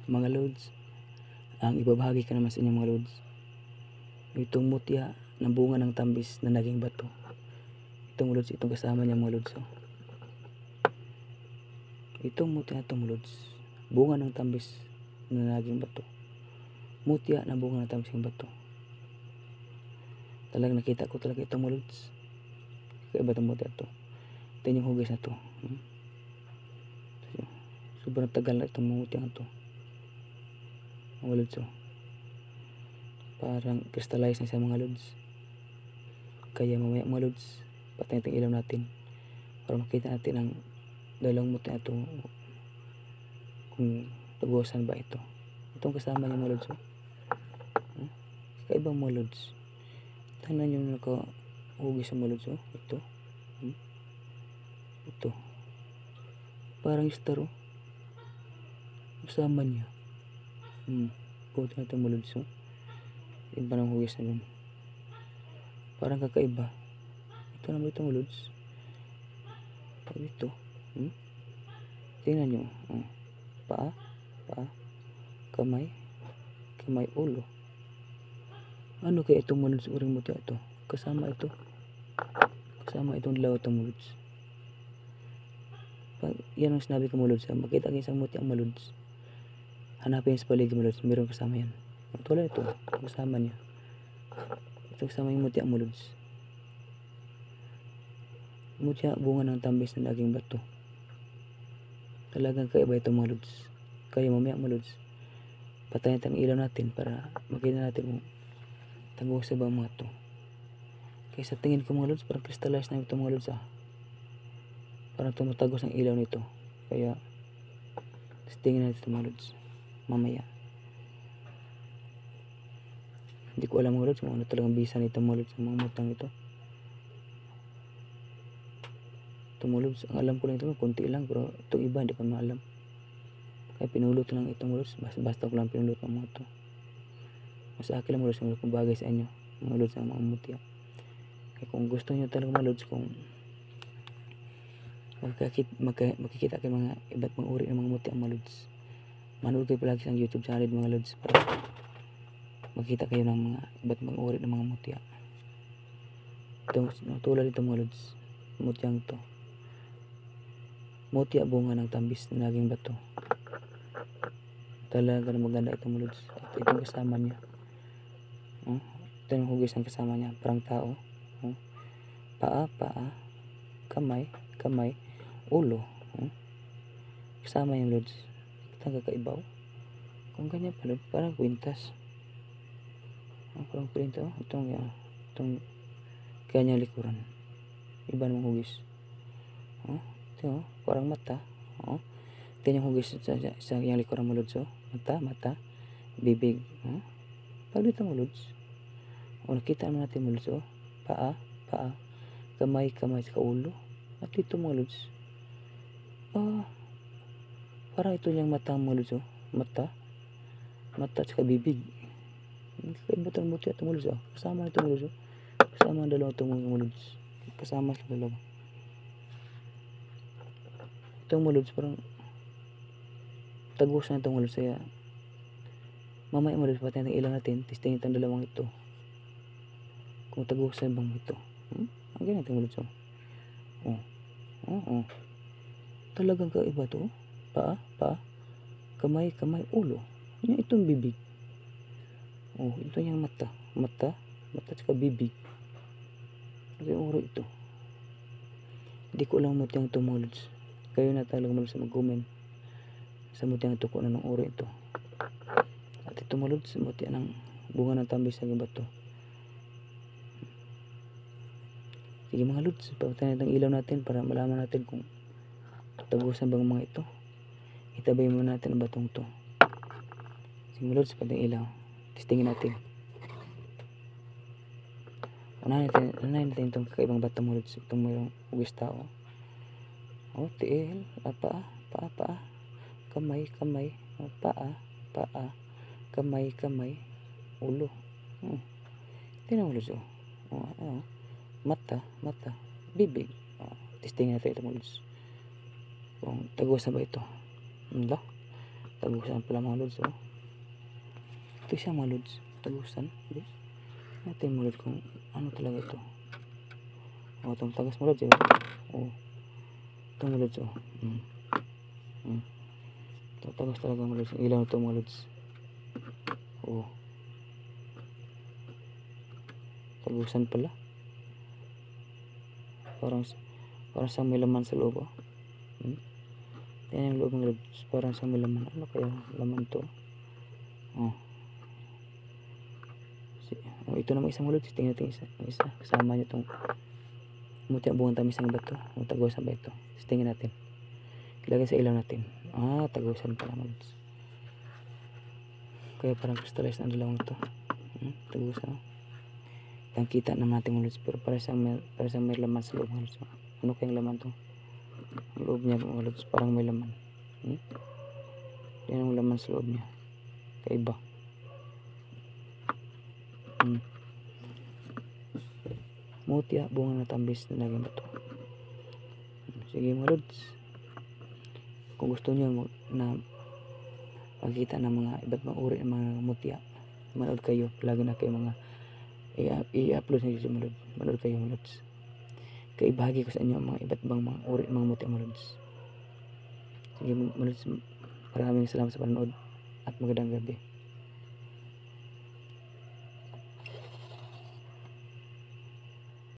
Mga lods, ang ibabahagi ko naman sa inyo mga lods, itong mutya ng bunga ng tambis na naging bato. Itong lods, itong kasama niya mga lods. Itong mutya na itong lods, bunga ng tambis na naging bato. Mutya na bunga ng tambis ng bato. Talagang nakita ko talaga itong mga lods. Kaiba itong mutya ito. Ito yung hugis na ito. Sobrang tagal na itong mutya na ito. Mga lods, parang crystallize na sa mga lods. Kaya mamaya mga lods, patayin natin ilaw natin para makita natin ang dalawang mutya na ito, kung tubusan ba ito. Itong kasama niya mga lods. Kaibang mga lods. Tingnan nyo nakahugis sa mga lods. Ito. Ito. Parang star. Kasama niya. Tingnan natin mga lods. Iba ng hugis na yun. Parang kakaiba. Ito naman itong lods. Ito. Tingnan nyo. Paa. Kamay. Ulo. Ano kaya itong mga lods? Uring mutya ito. Kasama ito. Kasama itong dalawa itong mga lods. Yan ang sinabi ko mga lods. Makita kayo isang mutya ang mga lods. Hanapin sa paligid mga lods. Meron kasama yan. Tulad ito. Kasama niya. Ito kasama yung mutya mga lods. Mutya bunga ng tambis na naging bato. Talagang kaiba ito mga lods. Kaya mamaya mga lods, patayin natin ang ilaw natin para makita natin kung tagusa ba mga ito. Kaya sa tingin ko mga lods, parang crystallize na ito mga lods. Parang tumatagos ang ilaw nito. Kaya tingin natin ito mga lods mamaya. Hindi ko alam mga lods kung ano talagang bisa nito mga lods, ang mga mutang ito. Ito mga lods, ang alam ko lang ito konti lang, pero itong iba hindi ko na alam. Kaya pinulot lang itong mga lods. Basta ko lang pinulot ng mga ito. Mas akin lang mga lods kung bagay sa inyo mga lods ang mga mutya. Kaya kung gusto nyo talaga mga lods, kung makikita kayo mga iba't mga uri ng mga mutya mga lods, manood kayo palagi sa YouTube channel mga lods para makita kayo ng mga iba't mga uri ng mga mutya. Ito, tulad ito mga lods, mutyang ito. Mutya bunga ng tambis na naging bato. Talaga na maganda ito mga lods. Ito yung kasama niya. Ito yung hugis ng kasama niya. Parang tao. Paa. Kamay. Ulo. Kasama yung lods. Ito ang kakaibaw. Kung ganyan pa lods, parang kwintas. Parang kwintas. Itong kanyang likuran. Iba namang hugis. Ito parang mata. Ito yung hugis sa kanyang likuran mga lods. Mata. Bibig. Pag dito mga lods, nakita naman natin mga lods. Paa. Kamay sa ulo. At dito mga lods, parang ito yung mata mga lods. Mata at saka bibig. Kakaiba itong mutya itong mga lods. Kasama ito mga lods. Kasama ang dalawa itong mga lods. Kasama sa dalawa. Itong mga lods parang tagos na itong mga lods. Kaya mamaya mga lods, patayin ang ilaw natin. Testingin itong dalawang ito kung tagusan bang ito. Ang ganyan itong mga lods. Talagang kaiba to. Paa. Kamay, ulo. Yan itong bibig. Ito yung mata at saka bibig. Ano yung uro ito? Hindi ko alam mutyang ito mga lods. Kayo na talagang mga lods mag-comment sa mutyang ito kung anong uro ito. At ito mga lods, mutya ng bunga ng tambis sa bato. Sige mga lods, pagpatayin natin ang ilaw natin para malaman natin kung tagusan bang mga ito. Itabay muna natin ang batong ito. Sige mga lods, pagpatayin ilaw. Testingin natin. Unahin natin itong kakaibang bato mga lods. Itong mayroong hugis tao. Tiil. Paa. Kamay. Paa. Kamay. Ulo. Tingnan mga lods. Mata. Bibig. Testingin natin ito mga lods. Kung tagusan ba ito. Tagusan pala mga lods, oh. Ito siya mga lods, tagusan. Okay? Natin mga lods kung ano talaga ito. Oh, itong tagas mga lods, eh. Oh. Ito mga lods, oh. Ito tagas talaga mga lods. Ilaw ito mga lods. Oh. Tagusan pala. Parang sa may laman sa loob, oh. Yan yung loob ng lods. Parang sa may laman. Ano kaya laman to? Oh. Oh, ito naman isang lods. Tingnan natin isa. Kasama niya itong muti ang buong tamis ng bato. O, tagusan ba ito? Tingnan natin. Ilagay sa ilaw natin. Tagusan pala mga lods. Kaya parang crystallized na dalawang ito. Tagusan. Ang kita naman natin mga lods. Pero para sa may laman sa loob mga lods. Ano kayang laman to? Ang loob niya mga lods. Parang may laman. Yan ang laman sa loob niya. Kaiba. Mutya, bunga na tambis na lagyan bato. Sige mga lods. Kung gusto niyo na makita ng mga iba't mga uri ng mga mutya, manood kayo. Lagi na kayo mga i-upload na YouTube mga lods. Manood kayo mga lods. Kaya ibahagi ko sa inyo mga iba't ibang mga uri ng mga mutya mga lods. Sige mga lods. Maraming salamat sa panonood at magandang gabi.